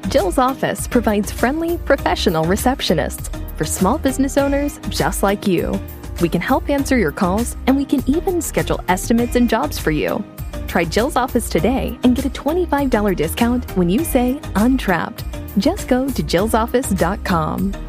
Jill's office provides friendly, professional receptionists for small business owners just like you. We can help answer your calls, and we can even schedule estimates and jobs for you. Try Jill's office today and get a $25 discount when you say Untrapped. Just go to jillsoffice.com.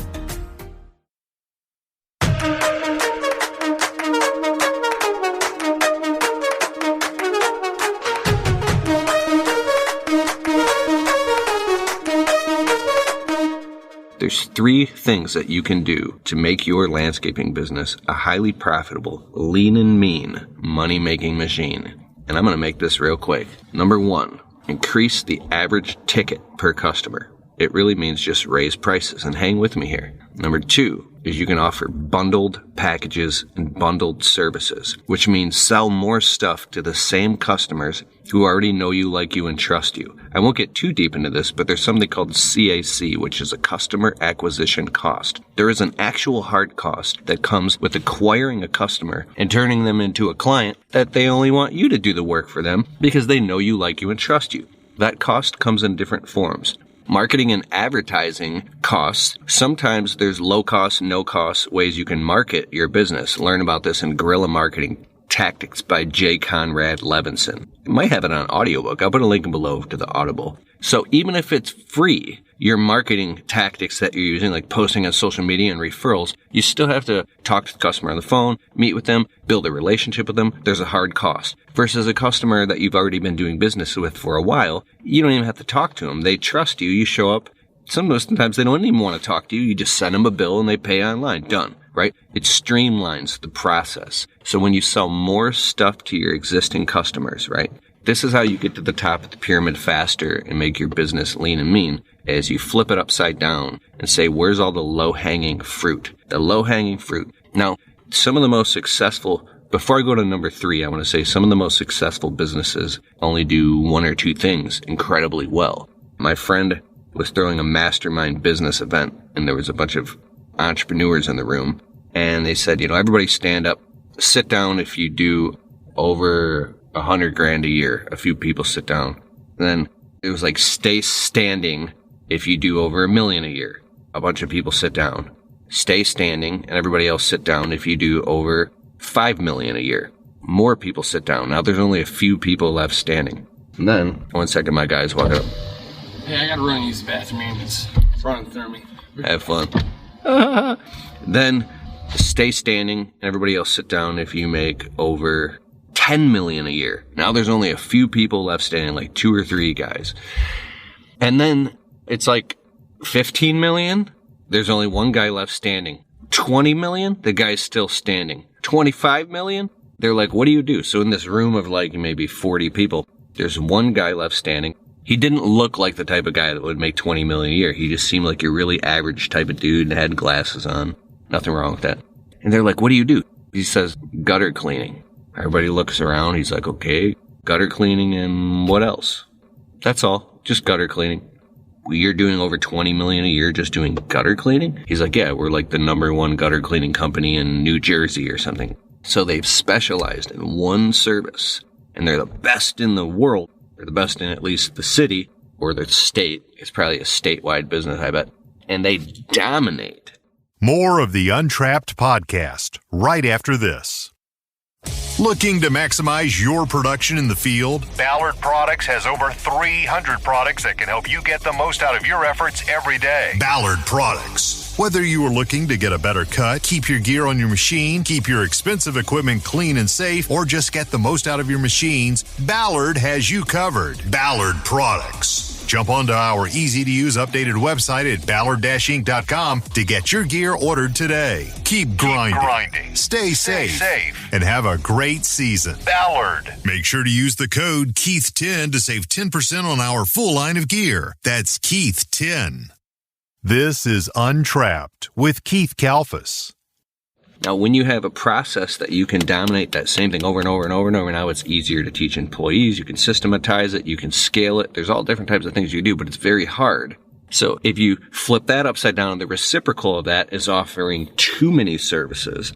There's 3 things that you can do to make your landscaping business a highly profitable, lean and mean, money-making machine. And I'm going to make this real quick. Number 1, increase the average ticket per customer. It really means just raise prices, and hang with me here. Number 2 is you can offer bundled packages and bundled services, which means sell more stuff to the same customers who already know you, like you, and trust you. I won't get too deep into this, but there's something called CAC, which is a customer acquisition cost. There is an actual hard cost that comes with acquiring a customer and turning them into a client that they only want you to do the work for them because they know you, like you, and trust you. That cost comes in different forms. Marketing and advertising costs. Sometimes there's low cost, no cost ways you can market your business. Learn about this in Guerrilla Marketing Tactics by J. Conrad Levinson. You might have it on audiobook. I'll put a link below to the Audible. So even if it's free, your marketing tactics that you're using, like posting on social media and referrals, you still have to talk to the customer on the phone, meet with them, build a relationship with them. There's a hard cost. Versus a customer that you've already been doing business with for a while, you don't even have to talk to them. They trust you. You show up. Sometimes they don't even want to talk to you. You just send them a bill and they pay online. Done. Right? It streamlines the process. So when you sell more stuff to your existing customers, right? This is how you get to the top of the pyramid faster and make your business lean and mean, as you flip it upside down and say, where's all the low-hanging fruit? The low-hanging fruit. Now, some of the most successful, before I go to number 3, I want to say some of the most successful businesses only do 1 or 2 things incredibly well. My friend was throwing a mastermind business event, and there was a bunch of entrepreneurs in the room, and they said, everybody stand up, sit down if you do over $100,000 a year. A few people sit down. And then it was like, stay standing if you do over $1 million a year. A bunch of people sit down. Stay standing, and everybody else sit down if you do over $5 million a year. More people sit down. Now there's only a few people left standing. And then, 1 second, my guys walk up. Hey, I gotta run and use the bathroom. It's running through me. Have fun. Then stay standing, and everybody else sit down if you make over $10 million a year. Now there's only a few people left standing, like 2 or 3 guys. And then it's like 15 million. There's only 1 guy left standing. 20 million, the guy's still standing. 25 million, they're like, what do you do? So in this room of like maybe 40 people, there's 1 guy left standing. He didn't look like the type of guy that would make 20 million a year. He just seemed like your really average type of dude and had glasses on. Nothing wrong with that. And they're like, what do you do? He says, gutter cleaning. Everybody looks around. He's like, okay, gutter cleaning and what else? That's all. Just gutter cleaning. You're doing over 20 million a year just doing gutter cleaning? He's like, yeah, we're like the #1 gutter cleaning company in New Jersey or something. So they've specialized in one service, and they're the best in the world. They're the best in at least the city or the state. It's probably a statewide business, I bet. And they dominate. More of the Untrapped podcast right after this. Looking to maximize your production in the field? Ballard Products has over 300 products that can help you get the most out of your efforts every day. Ballard Products. Whether you are looking to get a better cut, keep your gear on your machine, keep your expensive equipment clean and safe, or just get the most out of your machines, Ballard has you covered. Ballard Products. Jump onto our easy-to-use updated website at ballard-inc.com to get your gear ordered today. Keep grinding. Stay safe. And have a great season. Ballard. Make sure to use the code Keith10 to save 10% on our full line of gear. That's Keith10. This is Untrapped with Keith Kalfas. Now, when you have a process that you can dominate that same thing over and over and over and over, now it's easier to teach employees. You can systematize it. You can scale it. There's all different types of things you do, but it's very hard. So if you flip that upside down, the reciprocal of that is offering too many services.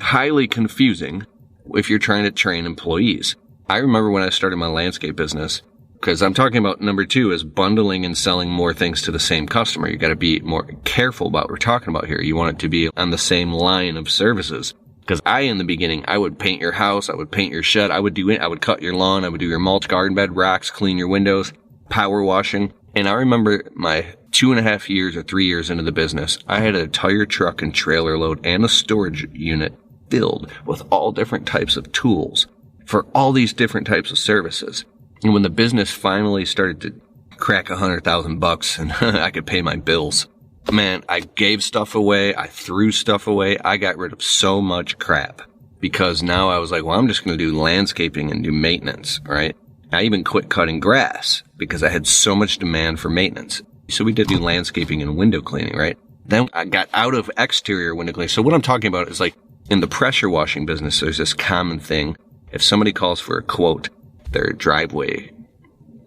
Highly confusing if you're trying to train employees. I remember when I started my landscape business, Because I'm talking about number 2 is bundling and selling more things to the same customer. You got to be more careful about what we're talking about here. You want it to be on the same line of services. Because in the beginning, I would paint your house, I would paint your shed, I would cut your lawn, I would do your mulch garden bed, rocks, clean your windows, power washing. And I remember my 2.5 years or 3 years into the business, I had an entire truck and trailer load and a storage unit filled with all different types of tools for all these different types of services. And when the business finally started to crack $100,000 and I could pay my bills, man, I gave stuff away. I threw stuff away. I got rid of so much crap because now I was like, well, I'm just going to do landscaping and do maintenance, right? I even quit cutting grass because I had so much demand for maintenance. So we did do landscaping and window cleaning, right? Then I got out of exterior window cleaning. So what I'm talking about is like in the pressure washing business, there's this common thing. If somebody calls for a quote, their driveway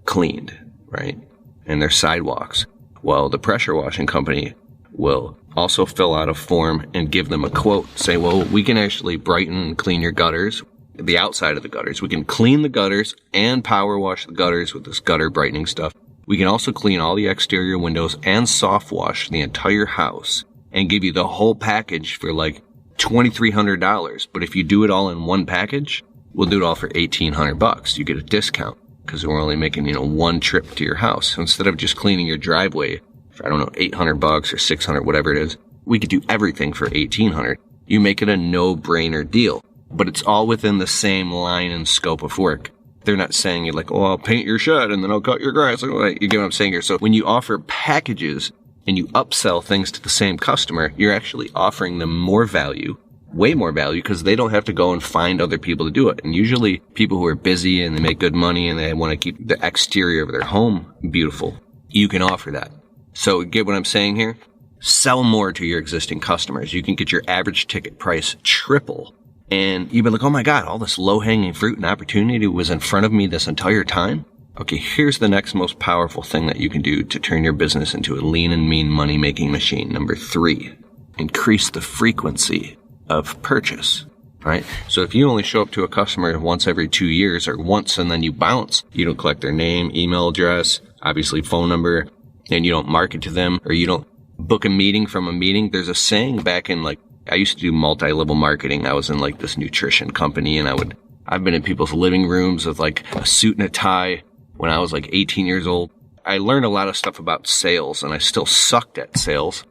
cleaned, right? And their sidewalks. Well, the pressure washing company will also fill out a form and give them a quote. Say, well, we can actually brighten and clean your gutters, the outside of the gutters. We can clean the gutters and power wash the gutters with this gutter brightening stuff. We can also clean all the exterior windows and soft wash the entire house and give you the whole package for like $2,300. But if you do it all in one package, we'll do it all for $1,800. You get a discount because we're only making, one trip to your house. So instead of just cleaning your driveway for, $800 or $600, whatever it is, we could do everything for $1,800. You make it a no-brainer deal. But it's all within the same line and scope of work. They're not saying you're like, oh, I'll paint your shed and then I'll cut your grass. You get what I'm saying here? So when you offer packages and you upsell things to the same customer, you're actually offering them more value, way more value, because they don't have to go and find other people to do it. And usually people who are busy and they make good money and they want to keep the exterior of their home beautiful, you can offer that. So get what I'm saying here? Sell more to your existing customers. You can get your average ticket price triple. And you've been like, oh my God, all this low-hanging fruit and opportunity was in front of me this entire time. Okay, here's the next most powerful thing that you can do to turn your business into a lean and mean money-making machine. Number 3, increase the frequency of purchase, right? So if you only show up to a customer once every 2 years or once and then you bounce, you don't collect their name, email address, obviously phone number, and you don't market to them or you don't book a meeting from a meeting. There's a saying back in I used to do multi-level marketing. I was in this nutrition company and I've been in people's living rooms with a suit and a tie when I was 18 years old. I learned a lot of stuff about sales and I still sucked at sales,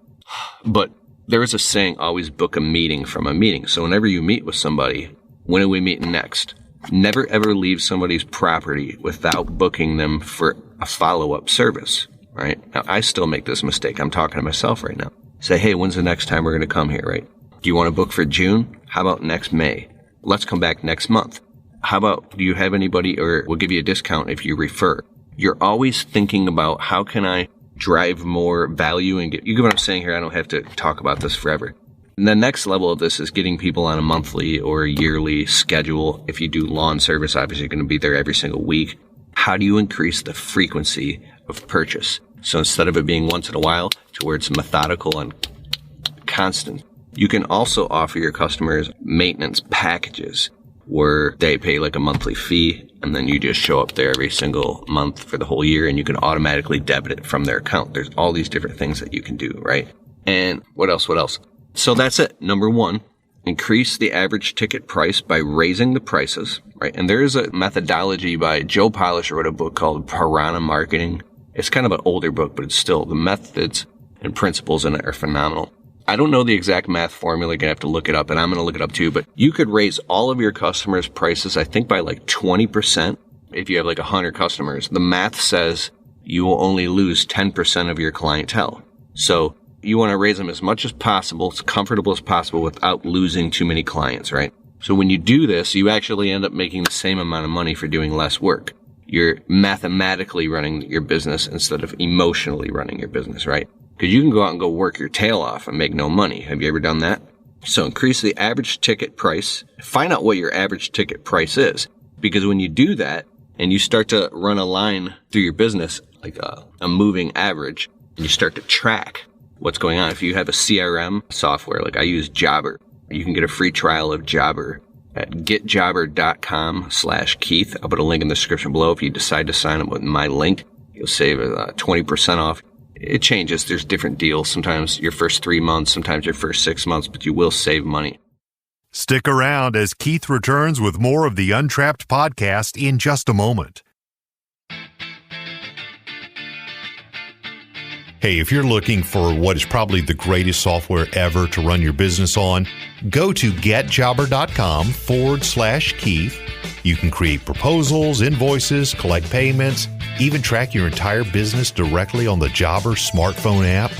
but there is a saying, always book a meeting from a meeting. So whenever you meet with somebody, when are we meeting next? Never ever leave somebody's property without booking them for a follow-up service, right? Now, I still make this mistake. I'm talking to myself right now. Say, hey, when's the next time we're going to come here, right? Do you want to book for June? How about next May? Let's come back next month. How about, do you have anybody, or we'll give you a discount if you refer? You're always thinking about how can I drive more value and you get what I'm saying here? I don't have to talk about this forever. And the next level of this is getting people on a monthly or a yearly schedule. If you do lawn service, obviously you're going to be there every single week. How do you increase the frequency of purchase? So instead of it being once in a while to where it's methodical and constant, you can also offer your customers maintenance packages where they pay a monthly fee and then you just show up there every single month for the whole year and you can automatically debit it from their account. There's all these different things that you can do, right? And what else? So that's it. Number 1, increase the average ticket price by raising the prices, right? And there is a methodology by Joe Polish, who wrote a book called Piranha Marketing. It's kind of an older book, but it's still, the methods and principles in it are phenomenal. I don't know the exact math formula. You're going to have to look it up, and I'm going to look it up too. But you could raise all of your customers' prices, I think, by 20% if you have 100 customers. The math says you will only lose 10% of your clientele. So you want to raise them as much as possible, as comfortable as possible without losing too many clients, right? So when you do this, you actually end up making the same amount of money for doing less work. You're mathematically running your business instead of emotionally running your business, right? Because you can go out and go work your tail off and make no money. Have you ever done that? So increase the average ticket price. Find out what your average ticket price is. Because when you do that and you start to run a line through your business, like a moving average, and you start to track what's going on. If you have a CRM software, like I use Jobber, you can get a free trial of Jobber at getjobber.com/Keith. I'll put a link in the description below. If you decide to sign up with my link, you'll save 20% off. It changes. There's different deals. Sometimes your first 3 months, sometimes your first 6 months, but you will save money. Stick around as Keith returns with more of the Untrapped podcast in just a moment. Hey, if you're looking for what is probably the greatest software ever to run your business on, go to getjobber.com/Keith. You can create proposals, invoices, collect payments, even track your entire business directly on the Jobber smartphone app.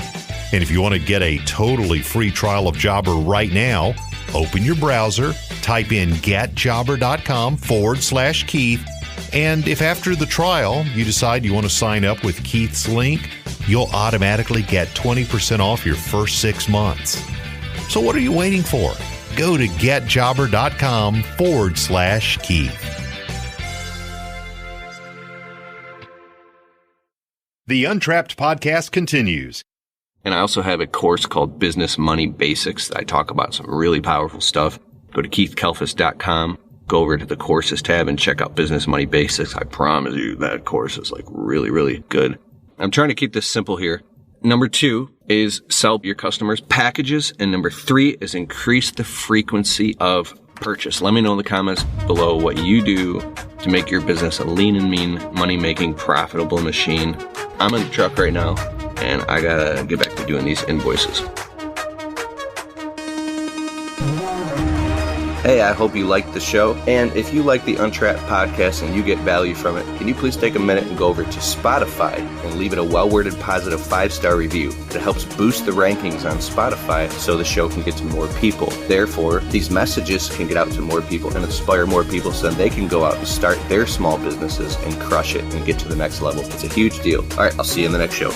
And if you want to get a totally free trial of Jobber right now, open your browser, type in getjobber.com/Keith, and if after the trial you decide you want to sign up with Keith's link, you'll automatically get 20% off your first 6 months. So what are you waiting for? Go to getjobber.com/Keith. The Untrapped podcast continues. And I also have a course called Business Money Basics that I talk about some really powerful stuff. Go to keithkelfis.com, go over to the courses tab and check out Business Money Basics. I promise you that course is like really, really good. I'm trying to keep this simple here. Number 2 is sell your customers packages. And number 3 is increase the frequency of purchase. Let me know in the comments below what you do to make your business a lean and mean, money-making, profitable machine. I'm in the truck right now, and I gotta get back to doing these invoices. Hey, I hope you liked the show. And if you like the Untrapped podcast and you get value from it, can you please take a minute and go over to Spotify and leave it a well-worded positive 5-star review? It helps boost the rankings on Spotify so the show can get to more people. Therefore, these messages can get out to more people and inspire more people so then they can go out and start their small businesses and crush it and get to the next level. It's a huge deal. All right, I'll see you in the next show.